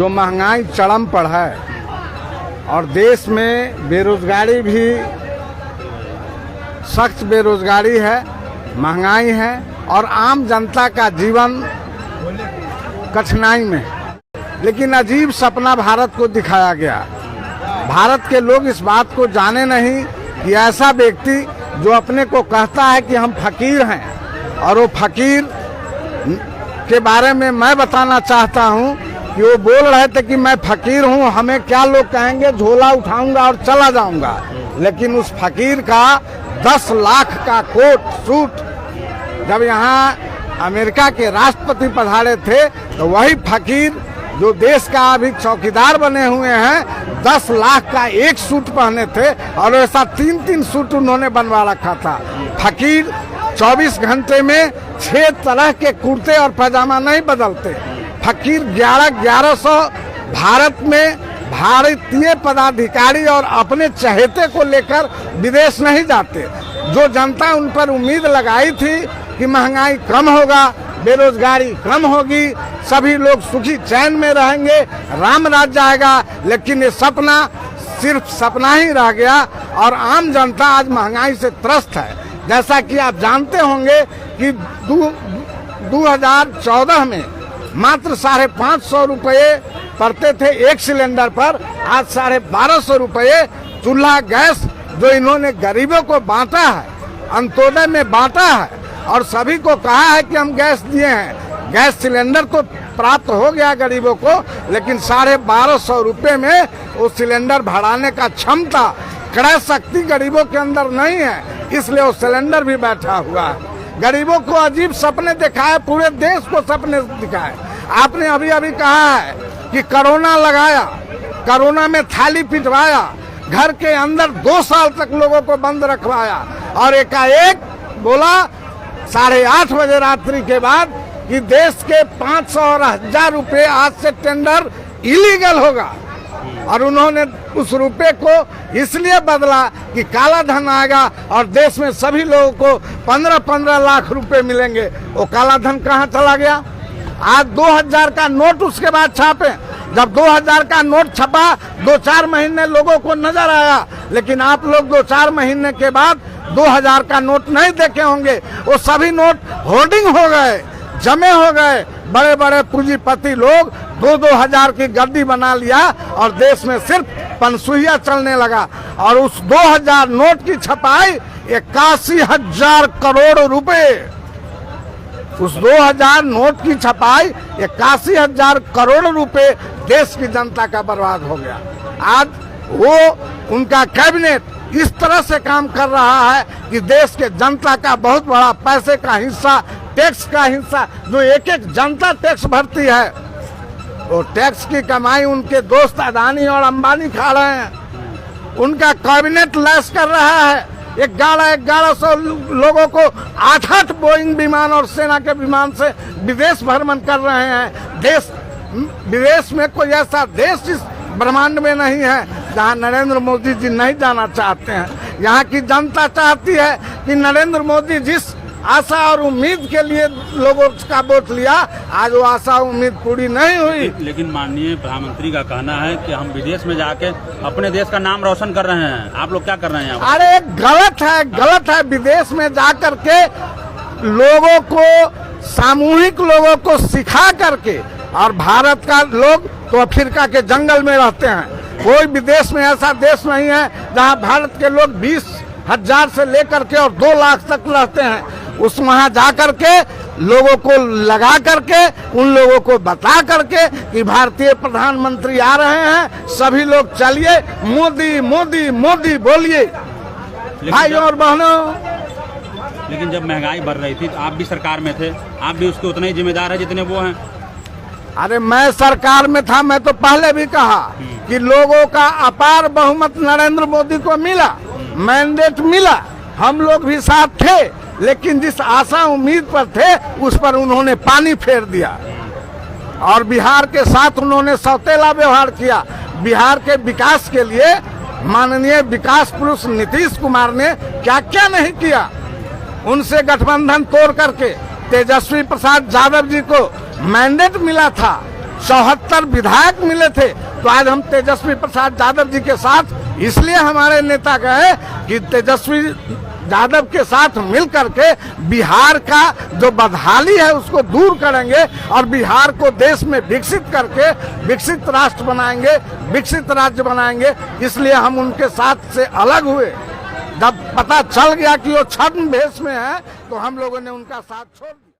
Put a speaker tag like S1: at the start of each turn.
S1: जो महंगाई चरम पर है और देश में बेरोजगारी भी सख्त बेरोजगारी है, महंगाई है और आम जनता का जीवन कठिनाई में है। लेकिन अजीब सपना भारत को दिखाया गया। भारत के लोग इस बात को जाने नहीं कि ऐसा व्यक्ति जो अपने को कहता है कि हम फकीर हैं, और वो फकीर के बारे में मैं बताना चाहता हूं कि वो बोल रहे थे कि मैं फकीर हूं, हमें क्या लोग कहेंगे, झोला उठाऊंगा और चला जाऊंगा। लेकिन उस फकीर का 10 लाख का कोट सूट जब यहाँ अमेरिका के राष्ट्रपति पधारे थे तो वही फकीर जो देश का अभी चौकीदार बने हुए हैं 10 लाख का एक सूट पहने थे और ऐसा 3-3 सूट उन्होंने बनवा रखा था। फकीर 24 घंटे में 6 तरह के कुर्ते और पैजामा नहीं बदलते। फकीर 1100 भारत में भारतीय पदाधिकारी और अपने चहेते को लेकर विदेश नहीं जाते। जो जनता उन पर उम्मीद लगाई थी कि महंगाई कम होगा, बेरोजगारी कम होगी, सभी लोग सुखी चैन में रहेंगे, राम राज्य आएगा, लेकिन ये सपना सिर्फ सपना ही रह गया और आम जनता आज महंगाई से त्रस्त है। जैसा कि आप जानते होंगे कि 2014 में मात्र 550 रुपये पड़ते थे एक सिलेंडर पर, आज 1250 रुपये चूल्हा गैस जो इन्होंने गरीबों को बांटा है, अंत्योदय में बांटा है और सभी को कहा है कि हम गैस दिए हैं। गैस सिलेंडर तो प्राप्त हो गया गरीबों को, लेकिन 1250 रुपये में वो सिलेंडर भराने का क्षमता, क्रय शक्ति गरीबों के अंदर नहीं है, इसलिए वो सिलेंडर भी बैठा हुआ है। गरीबों को अजीब सपने दिखाए, पूरे देश को सपने दिखाए। आपने अभी अभी कहा है कि कोरोना लगाया, कोरोना में थाली पिटवाया, घर के अंदर 2 साल तक लोगों को बंद रखवाया और एकाएक बोला 8:30 बजे रात्रि के बाद कि देश के 500 और 1000 रुपये आज से टेंडर इलीगल होगा। और उन्होंने उस रुपये को इसलिए बदला कि काला धन आएगा और देश में सभी लोगों को 15-15 लाख रुपए मिलेंगे। वो काला धन कहाँ चला गया? आज 2000 का नोट उसके बाद छापे। जब 2000 का नोट छपा 2-4 महीने लोगों को नजर आया, लेकिन आप लोग 2-4 महीने के बाद 2000 का नोट नहीं देखे होंगे। वो सभी नोट होर्डिंग हो गए, जमे हो गए। बड़े बड़े पूंजीपति लोग 2-2 हजार की गड्डी बना लिया और देश में सिर्फ पनसुइया चलने लगा। और उस 2000 नोट की छपाई 81,000 करोड़ रुपए, उस 2000 नोट की छपाई 81,000 करोड़ रुपए देश की जनता का बर्बाद हो गया। आज वो उनका कैबिनेट इस तरह से काम कर रहा है कि देश के जनता का बहुत बड़ा पैसे का हिस्सा, टैक्स का हिस्सा, जो एक जनता टैक्स भरती है, वो टैक्स की कमाई उनके दोस्त अदानी और अंबानी खा रहे हैं। उनका कैबिनेट लैस कर रहा है। 1100 लोगों को 8 बोइंग विमान और सेना के विमान से विदेश भ्रमण कर रहे हैं। विदेश में कोई ऐसा देश इस ब्रह्मांड में नहीं है जहां नरेंद्र मोदी जी नहीं जाना चाहते हैं। यहाँ की जनता चाहती है कि नरेंद्र मोदी जिस आशा और उम्मीद के लिए लोगों का वोट लिया, आज वो आशा उम्मीद पूरी नहीं हुई।
S2: लेकिन माननीय प्रधानमंत्री का कहना है कि हम विदेश में जाके अपने देश का नाम रोशन कर रहे हैं। आप लोग क्या कर रहे हैं?
S1: अरे गलत है। विदेश में जाकर के लोगों को, सामूहिक लोगों को सिखा करके, और भारत का लोग तो अफ्रीका के जंगल में रहते हैं। कोई विदेश में ऐसा देश नहीं है जहां भारत के लोग 20,000 से लेकर के और 2 लाख तक रहते हैं। उस वहां जाकर के लोगों को लगा करके, उन लोगों को बता करके कि भारतीय प्रधानमंत्री आ रहे हैं, सभी लोग चलिए मोदी मोदी मोदी बोलिए। भाइयों और बहनों,
S2: लेकिन जब महंगाई बढ़ रही थी तो आप भी सरकार में थे, आप भी उसके उतने ही जिम्मेदार है जितने वो हैं।
S1: अरे मैं सरकार में था, मैं तो पहले भी कहा कि लोगों का अपार बहुमत नरेंद्र मोदी को मिला, मैंडेट मिला, हम लोग भी साथ थे, लेकिन जिस आशा उम्मीद पर थे उस पर उन्होंने पानी फेर दिया और बिहार के साथ उन्होंने सौतेला व्यवहार किया। बिहार के विकास के लिए माननीय विकास पुरुष नीतीश कुमार ने क्या क्या नहीं किया। उनसे गठबंधन तोड़ करके तेजस्वी प्रसाद यादव जी को मैंडेट मिला था, 74 विधायक मिले थे। तो आज हम तेजस्वी प्रसाद यादव जी के साथ इसलिए हमारे नेता गए कि तेजस्वी यादव के साथ मिल करके बिहार का जो बदहाली है उसको दूर करेंगे और बिहार को देश में विकसित करके विकसित राष्ट्र बनाएंगे, विकसित राज्य बनाएंगे। इसलिए हम उनके साथ से अलग हुए। जब पता चल गया कि वो छद्म भेष में है तो हम लोगों ने उनका साथ छोड़ दिया।